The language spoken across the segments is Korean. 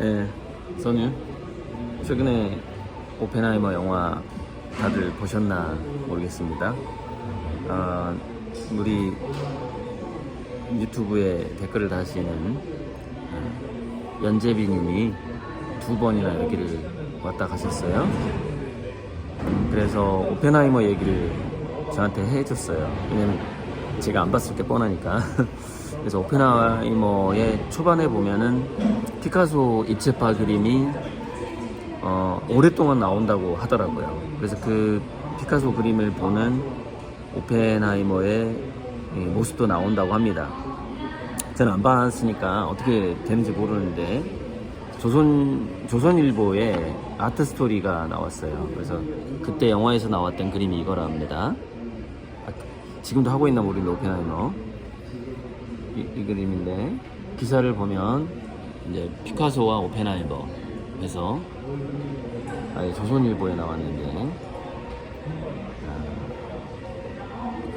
예, 선유. 최근에 오펜하이머 영화 다들 보셨나 모르겠습니다. 우리 유튜브에 댓글을 다시는 연재빈님이 2번이나 여기를 왔다 가셨어요. 그래서 오펜하이머 얘기를 저한테 해줬어요. 왜냐면 제가 안 봤을 게 뻔하니까. 그래서 오펜하이머의 초반에 보면은 피카소 입체파 그림이 오랫동안 나온다고 하더라고요. 그래서 그 피카소 그림을 보는 오펜하이머의 모습도 나온다고 합니다. 저는 안 봤으니까 어떻게 되는지 모르는데 조선일보에 아트 스토리가 나왔어요. 그래서 그때 영화에서 나왔던 그림이 이거라 합니다. 지금도 하고 있나 모르겠는데 오펜하이머 이 그림인데, 기사를 보면 이제 피카소와 오펜하이머 해서 조선일보에 나왔는데,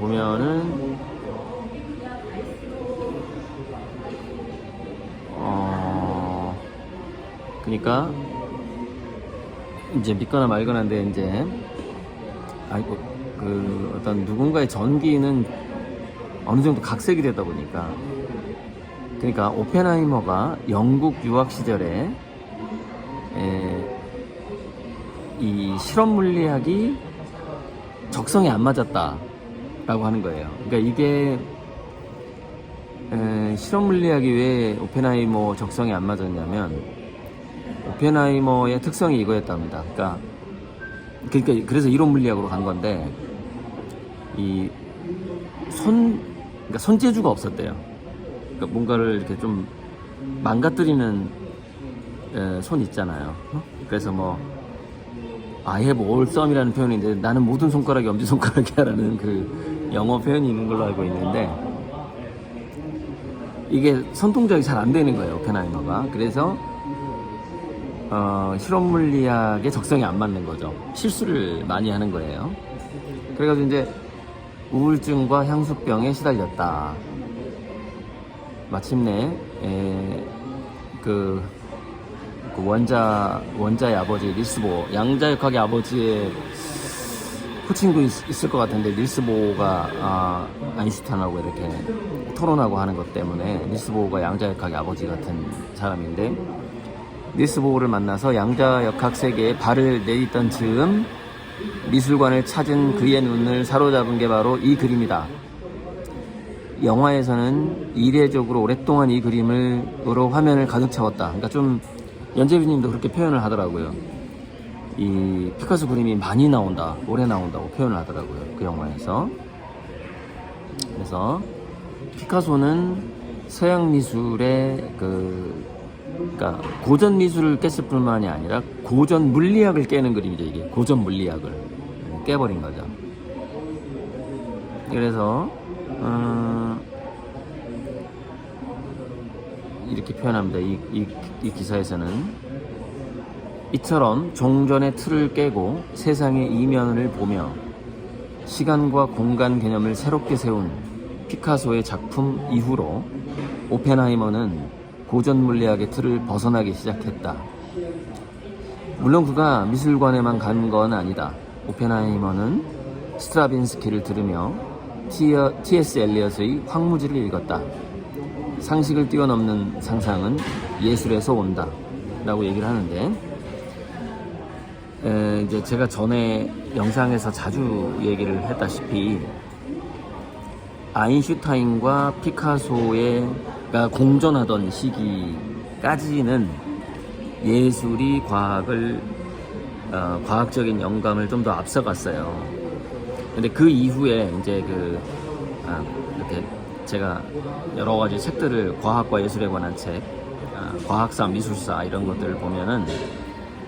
보면은 그러니까 이제 믿거나 말거나인데, 이제 그 어떤 누군가의 전기는 어느 정도 각색이 되다 보니까, 그러니까 오펜하이머가 영국 유학 시절에 이 실험 물리학이 적성에 안 맞았다라고 하는 거예요. 그러니까 이게 실험 물리학이 왜 오펜하이머 적성에 안 맞았냐면, 오펜하이머의 특성이 이거였답니다. 그러니까 그래서 이론 물리학으로 간 건데, 그러니까 손재주가 없었대요. 그러니까 뭔가를 이렇게 좀 망가뜨리는 손 있잖아요. 그래서 뭐 I have all thumb이라는 표현인데, 나는 모든 손가락이 엄지손가락이야 라는 그 영어 표현이 있는 걸로 알고 있는데, 이게 손동작이 잘 안 되는 거예요, 오펜하이머가. 그래서 실험 물리학의 적성이 안 맞는 거죠. 실수를 많이 하는 거예요. 그래가지고 이제 우울증과 향수병에 시달렸다. 마침내 그 원자의 아버지 닐스보, 양자역학의 아버지의 호칭도 있을 것 같은데, 닐스보가 아인슈타인하고 이렇게 토론하고 하는 것 때문에 닐스보가 양자역학의 아버지 같은 사람인데, 닐스보를 만나서 양자역학 세계에 발을 내딛던 즈음 미술관을 찾은 그의 눈을 사로잡은 게 바로 이 그림이다. 영화에서는 이례적으로 오랫동안 이 그림으로 화면을 가득 채웠다. 그러니까 좀 연재빈님도 그렇게 표현을 하더라고요. 이 피카소 그림이 많이 나온다, 오래 나온다고 표현을 하더라고요, 그 영화에서. 그래서 피카소는 서양 미술의 그러니까 고전 미술을 깼을 뿐만이 아니라 고전 물리학을 깨는 그림이죠. 이게 고전 물리학을 깨버린 거죠. 그래서 이렇게 표현합니다. 이 기사에서는 이처럼 종전의 틀을 깨고 세상의 이면을 보며 시간과 공간 개념을 새롭게 세운 피카소의 작품 이후로 오펜하이머는 고전 물리학의 틀을 벗어나기 시작했다. 물론 그가 미술관에만 간 건 아니다. 오펜하이머는 스트라빈스키를 들으며 T.S. 엘리엇의 황무지를 읽었다. 상식을 뛰어넘는 상상은 예술에서 온다 라고 얘기를 하는데, 이제 제가 전에 영상에서 자주 얘기를 했다시피, 아인슈타인과 피카소가 공존하던 시기까지는 예술이 과학적인 영감을 좀 더 앞서갔어요. 근데 그 이후에 이제 이렇게 제가 여러 가지 책들을, 과학과 예술에 관한 책, 과학사, 미술사 이런 것들을 보면은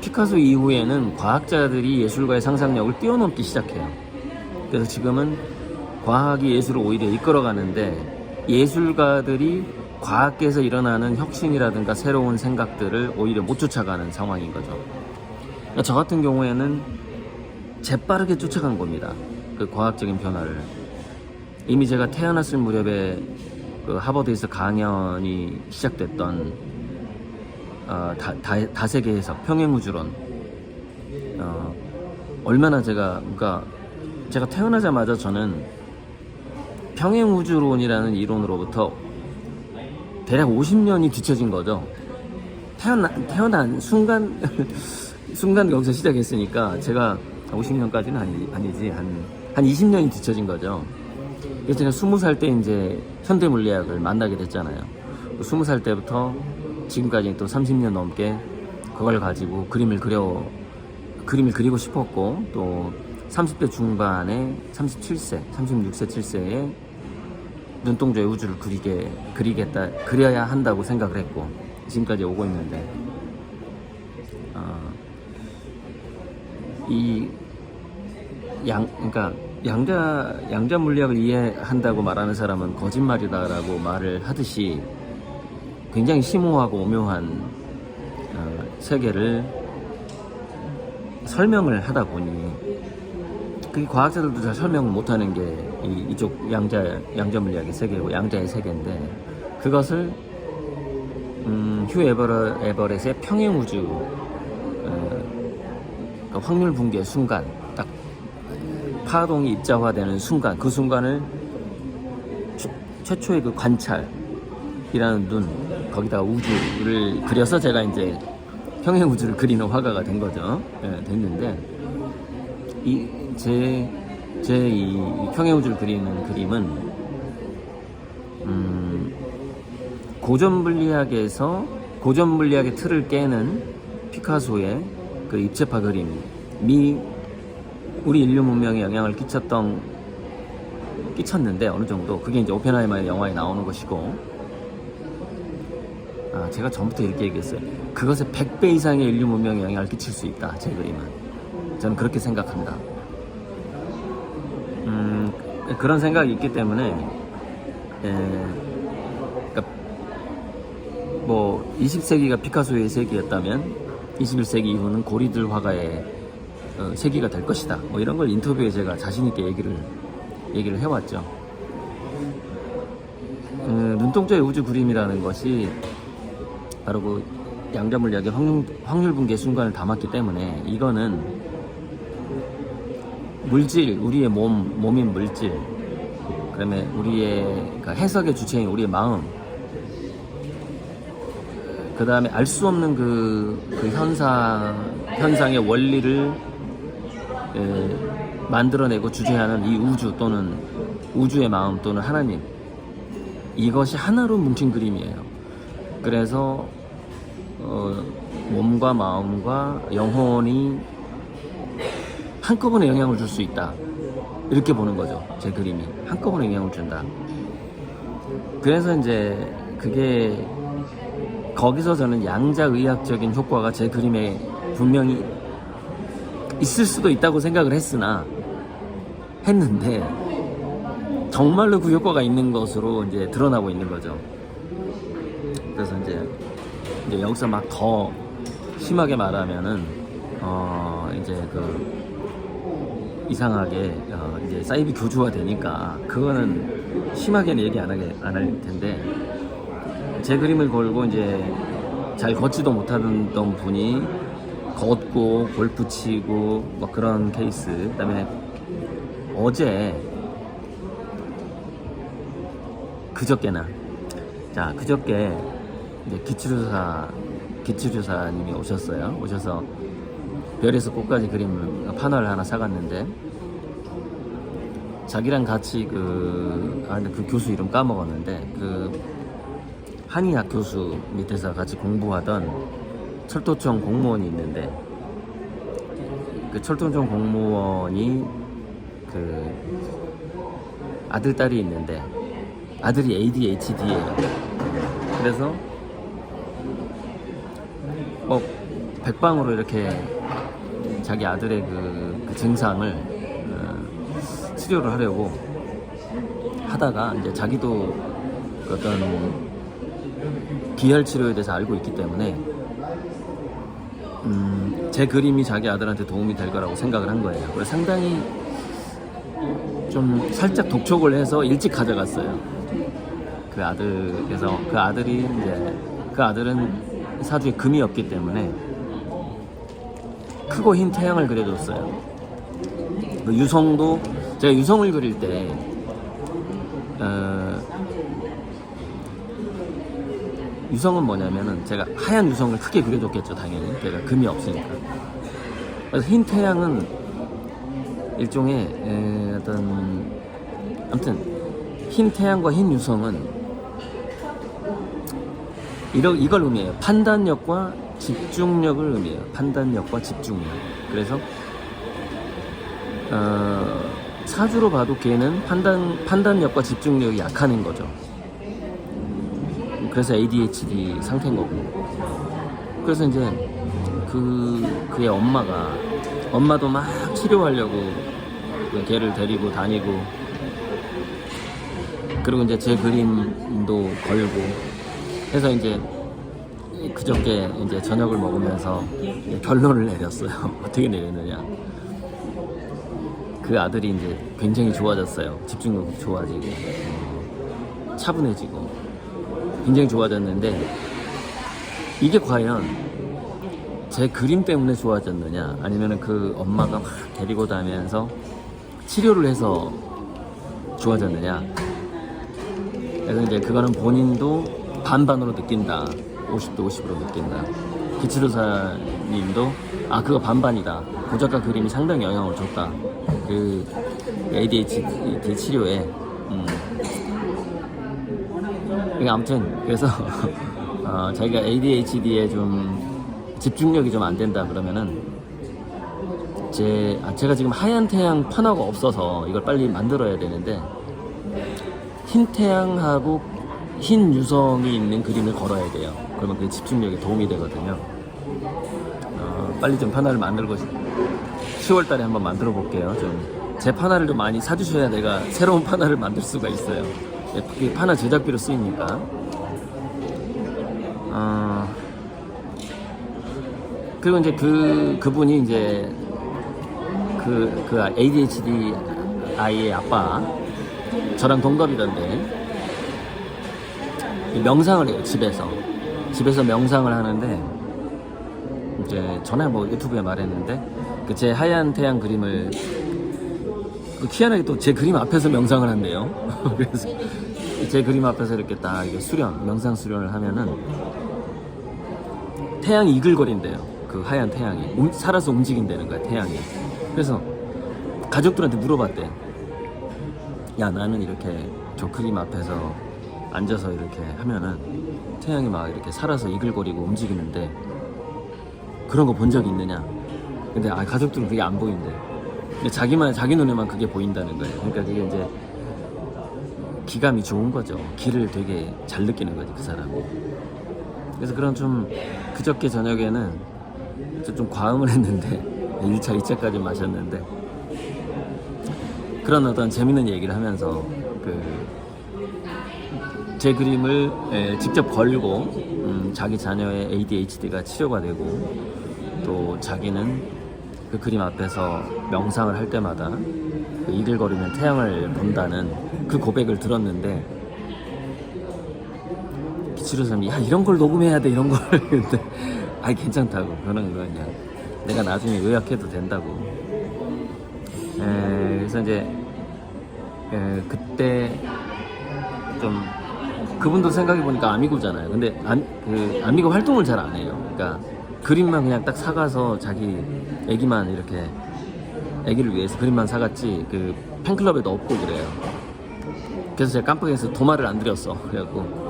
피카소 이후에는 과학자들이 예술가의 상상력을 뛰어넘기 시작해요. 그래서 지금은 과학이 예술을 오히려 이끌어가는데, 예술가들이 과학계에서 일어나는 혁신이라든가 새로운 생각들을 오히려 못 쫓아가는 상황인 거죠. 그러니까 저 같은 경우에는 재빠르게 쫓아간 겁니다. 그 과학적인 변화를. 이미 제가 태어났을 무렵에 그 하버드에서 강연이 시작됐던 다세계 해석, 평행우주론. 얼마나 그러니까 제가 태어나자마자 저는 평행우주론이라는 이론으로부터 대략 50년이 뒤처진 거죠. 태어난 순간 거기서 시작했으니까 제가 50년까지는 아니지 한 20년이 뒤처진 거죠. 그래서 제가 20살 때 이제 현대물리학을 만나게 됐잖아요. 20살 때부터 지금까지 또 30년 넘게 그걸 가지고 그림을 그리고 싶었고, 또 30대 중반에 36세, 7세에 눈동자의 우주를 그려야 한다고 생각을 했고, 지금까지 오고 있는데, 그러니까 양자 물리학을 이해한다고 말하는 사람은 거짓말이다라고 말을 하듯이 굉장히 심오하고 오묘한 세계를 설명을 하다 보니, 그 과학자들도 잘 설명을 못하는 게 이쪽 양자 물리학의 세계고 양자의 세계인데, 그것을 휴 에버렛의 평행우주, 그러니까 확률 붕괴 순간, 딱 파동이 입자화되는 순간, 그 순간을 최초의 그 관찰이라는 눈, 거기다가 우주를 그려서 제가 이제 평행우주를 그리는 화가가 된 거죠. 됐는데, 제 이 평행우주를 그리는 그림은 고전 물리학의 틀을 깨는 피카소의 그 입체파 그림이 우리 인류 문명에 영향을 끼쳤는데, 어느 정도 그게 이제 오펜하이머의 영화에 나오는 것이고, 제가 전부터 이렇게 얘기했어요. 그것의 100배 이상의 인류 문명에 영향을 끼칠 수 있다, 제 그림은. 저는 그렇게 생각합니다. 그런 생각이 있기 때문에, 그러니까 뭐 20세기가 피카소의 세기였다면 21세기 이후는 고리들 화가의 세기가 될 것이다. 뭐 이런 걸 인터뷰에 제가 자신 있게 얘기를 해왔죠. 눈동자의 우주 그림이라는 것이 바로 그 양자 물리학의 확률 붕괴 순간을 담았기 때문에, 이거는 물질, 우리의 몸인 물질, 그다음에 우리의 그러니까 해석의 주체인 우리의 마음, 그 다음에 알 수 없는 그 현상의 원리를 만들어내고 주재하는 이 우주 또는 우주의 마음 또는 하나님, 이것이 하나로 뭉친 그림이에요. 그래서 몸과 마음과 영혼이 한꺼번에 영향을 줄 수 있다, 이렇게 보는 거죠. 제 그림이 한꺼번에 영향을 준다. 그래서 이제 그게 거기서 저는 양자의학적인 효과가 제 그림에 분명히 있을 수도 있다고 생각을 했는데 정말로 그 효과가 있는 것으로 이제 드러나고 있는 거죠. 그래서 이제 여기서 막 더 심하게 말하면은 이제 그 이상하게 이제 사이비 교주화 되니까 그거는 심하게는 얘기 안 할 텐데, 제 그림을 걸고 이제 잘 걷지도 못하던 분이 걷고 골프 치고 뭐 그런 케이스. 그다음에 그저께 이제 기치료사님이 오셔서 별에서 꽃까지 그림을 판화를 하나 사갔는데, 자기랑 같이 그 교수 이름 까먹었는데, 그 한의학 교수 밑에서 같이 공부하던 철도청 공무원이 있는데, 그 철도청 공무원이 그 아들, 딸이 있는데, 아들이 ADHD예요. 그래서 백방으로 이렇게 자기 아들의 그 증상을 치료를 하려고 하다가, 이제 자기도 어떤 기혈 치료에 대해서 알고 있기 때문에 제 그림이 자기 아들한테 도움이 될 거라고 생각을 한 거예요. 그래서 상당히 좀 살짝 독촉을 해서 일찍 가져갔어요. 그 아들은 사주에 금이 없기 때문에 크고 흰 태양을 그려줬어요. 그 유성도 제가 유성을 그릴 때 유성은 뭐냐면은 제가 하얀 유성을 크게 그려줬겠죠. 당연히 제가 금이 없으니까. 그래서 흰 태양은 일종의 아무튼 흰 태양과 흰 유성은 이걸 의미해요. 판단력과 집중력을 의미해요. 판단력과 집중력. 그래서 사주로 봐도 걔는 판단력과 집중력이 약한 애인 거죠. 그래서 ADHD 상태인 거고. 그래서 이제 그의 엄마도 막 치료하려고 걔를 데리고 다니고, 그리고 이제 제 그림도 걸고 해서 이제 그저께 이제 저녁을 먹으면서 결론을 내렸어요. 어떻게 내렸느냐. 그 아들이 이제 굉장히 좋아졌어요. 집중력이 좋아지고 차분해지고 굉장히 좋아졌는데, 이게 과연 제 그림 때문에 좋아졌느냐, 아니면 그 엄마가 막 데리고 다니면서 치료를 해서 좋아졌느냐. 그래서 이제 그거는 본인도 반반으로 느낀다. 50도 50으로 느낀다. 기치료사님도 그거 반반이다. 고작가 그림이 상당히 영향을 줬다. 그 ADHD 치료에. 아무튼 그래서 자기가 ADHD에 좀 집중력이 좀 안 된다 그러면은 제가 지금 하얀 태양 편화가 없어서 이걸 빨리 만들어야 되는데, 흰 태양하고 흰 유성이 있는 그림을 걸어야 돼요. 그러면 그 집중력에 도움이 되거든요. 빨리 좀 판화를 만들고 10월달에 한번 만들어 볼게요. 좀 제 판화를 좀 많이 사주셔야 내가 새로운 판화를 만들 수가 있어요. 그게 판화 제작비로 쓰이니까. 그리고 이제 그분이 이제 그 ADHD 아이의 아빠, 저랑 동갑이던데, 명상을 해요. 집에서 명상을 하는데, 이제 전에 뭐 유튜브에 말했는데, 그 제 하얀 태양 그림을 희한하게 또 제 그림 앞에서 명상을 한대요. 그래서 제 그림 앞에서 이렇게 딱 명상 수련을 하면은 태양이 이글거린대요. 그 하얀 태양이 살아서 움직인다는 거야, 태양이. 그래서 가족들한테 물어봤대. 야, 나는 이렇게 저 그림 앞에서 앉아서 이렇게 하면은 태양이 막 이렇게 살아서 이글거리고 움직이는데 그런 거 본 적이 있느냐? 근데 가족들은 그게 안 보인대. 근데 자기 눈에만 그게 보인다는 거예요. 그러니까 그게 이제 기감이 좋은 거죠. 기를 되게 잘 느끼는 거지, 그 사람이. 그래서 그런 좀 그저께 저녁에는 좀 과음을 했는데 1차, 2차까지 마셨는데, 그런 어떤 재밌는 얘기를 하면서 제 그림을 직접 걸고 자기 자녀의 ADHD가 치료가 되고, 또 자기는 그 그림 앞에서 명상을 할 때마다 그 이글거리는 태양을 본다는 그 고백을 들었는데, 기치료사님이 이런 걸 녹음해야 돼, 이런 걸. 근데 괜찮다고. 그런 거 그냥 내가 나중에 요약해도 된다고. 그래서 이제 그때 좀 그분도 생각해보니까 아미고잖아요. 근데 아미고 활동을 잘 안 해요. 그러니까 그림만 그냥 딱 사가서 자기 애기만 이렇게 애기를 위해서 그림만 사갔지 그 팬클럽에도 없고 그래요. 그래서 제가 깜빡해서 도마를 안 드렸어. 그래갖고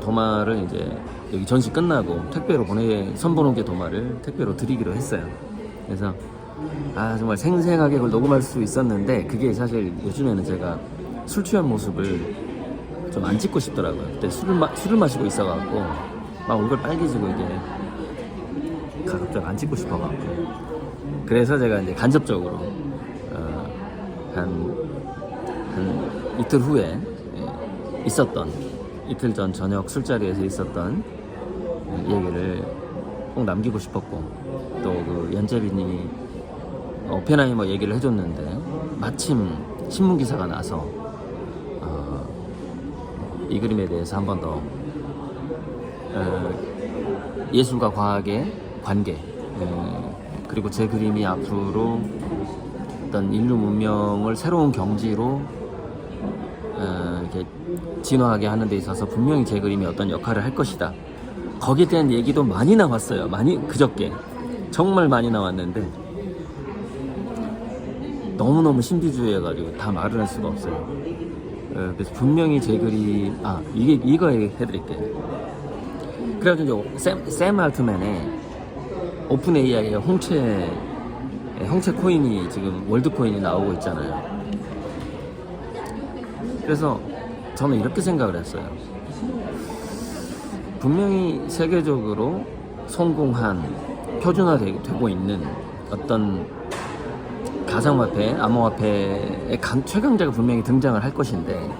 도마를 이제 여기 전시 끝나고 택배로 선보놓은 도마를 택배로 드리기로 했어요. 그래서 정말 생생하게 그걸 녹음할 수 있었는데, 그게 사실 요즘에는 제가 술 취한 모습을 좀 안 찍고 싶더라고요. 그때 술을 마시고 있어갖고 막 얼굴 빨개지고 이게 가급적 안 찍고 싶어갖고, 그래서 제가 이제 간접적으로 한 이틀 후에 이틀 전 저녁 술자리에서 있었던 얘기를 꼭 남기고 싶었고, 또 그 연재빈이 오펜하이머 얘기를 해줬는데 마침 신문 기사가 나서 이 그림에 대해서 한 번 더 예술과 과학의 관계, 그리고 제 그림이 앞으로 어떤 인류 문명을 새로운 경지로 이렇게 진화하게 하는 데 있어서 분명히 제 그림이 어떤 역할을 할 것이다. 거기에 대한 얘기도 많이 나왔어요. 많이, 그저께 정말 많이 나왔는데 너무너무 신비주의해가지고 다 말을 할 수가 없어요. 그래서 분명히 제 그림, 이거 해드릴게요. 그래가지고 이제 샘 알트맨의 오픈 AI의 홍채 코인이 지금 월드 코인이 나오고 있잖아요. 그래서 저는 이렇게 생각을 했어요. 분명히 세계적으로 성공한 표준화되고 있는 어떤 가상화폐, 암호화폐의 최강자가 분명히 등장을 할 것인데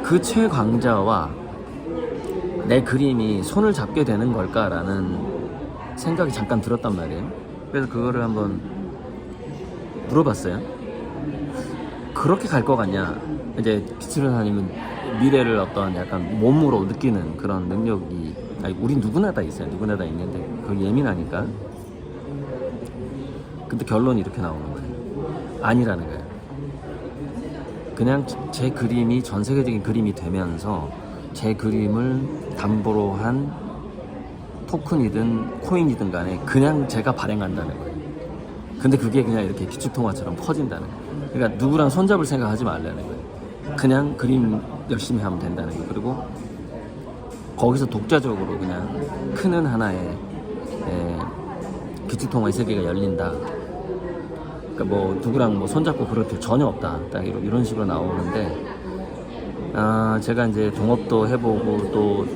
그 최강자와 내 그림이 손을 잡게 되는 걸까라는 생각이 잠깐 들었단 말이에요. 그래서 그거를 한번 물어봤어요. 그렇게 갈 것 같냐? 이제 기츠르사님은 미래를 어떤 약간 몸으로 느끼는 그런 능력이, 우린 누구나 다 있어요. 누구나 다 있는데 그거 예민하니까. 근데 결론이 이렇게 나오는 거예요. 아니라는 거예요. 그냥 제 그림이 전 세계적인 그림이 되면서 제 그림을 담보로 한 토큰이든 코인이든 간에 그냥 제가 발행한다는 거예요. 근데 그게 그냥 이렇게 기축통화처럼 퍼진다는 거예요. 그러니까 누구랑 손잡을 생각하지 말라는 거예요. 그냥 그림 열심히 하면 된다는 거예요. 그리고 거기서 독자적으로 그냥 큰 하나의 기축통화의 세계가 열린다. 그러니까 뭐 누구랑 뭐 손잡고 그럴 게 전혀 없다. 딱 이런 식으로 나오는데, 제가 이제 동업도 해보고 또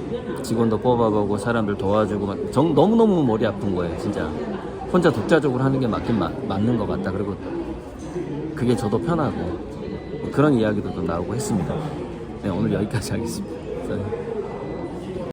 직원도 뽑아보고 사람들 도와주고 너무너무 머리 아픈 거예요. 진짜 혼자 독자적으로 하는 게 맞는 것 같다. 그리고 그게 저도 편하고 그런 이야기도 나오고 했습니다. 네, 오늘 여기까지 하겠습니다.